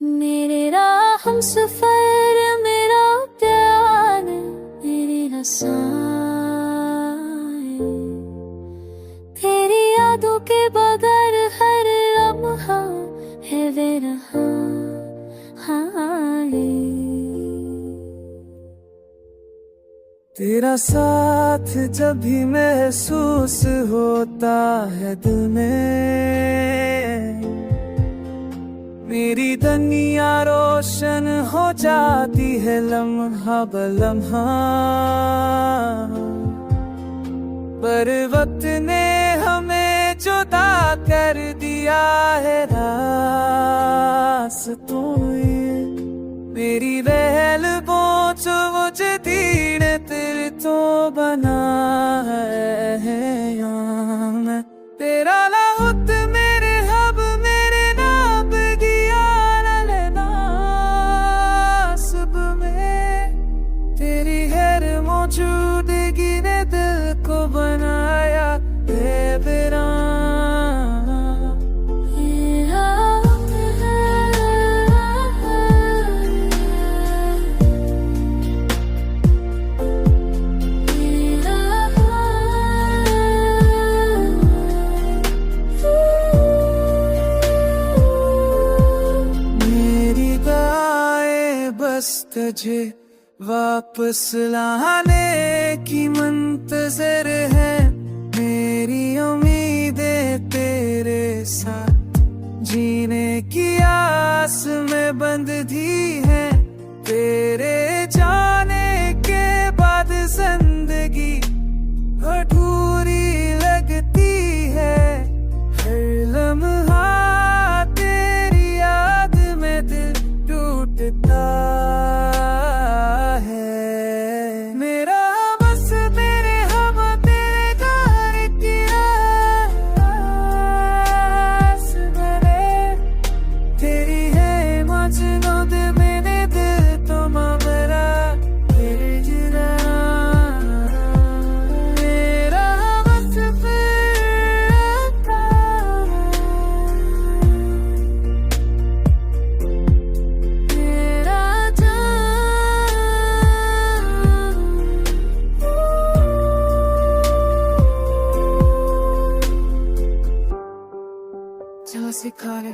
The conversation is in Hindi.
मेरे राह हमसफर मेरा प्यार मेरी रसाएं तेरी यादों के बगैर हर लम्हा है बेरहा तेरा साथ जब भी महसूस होता है दिल में, मेरी दुनिया रोशन हो जाती है लम्हा बलम्हा। पर वक्त ने हमें जुदा कर दिया है रास्तों में, मेरी बहल पहुंच मुझे दीन तेरे तो बना है यहाँ मैं तेरा लाहुत मेरे हब मेरे नाब दिया सब में तेरी हर मौजूदगी ने दिल को बनाया बेबरा। तुझे वापस लाने की मंतज़र है, मेरी उम्मीदें तेरे साथ जीने की आस में बंद दी है। तेरे जाने के बाद जिंदगी अधूरी लगती है, हर लम्हा तेरी याद में दिल टूटता Sikare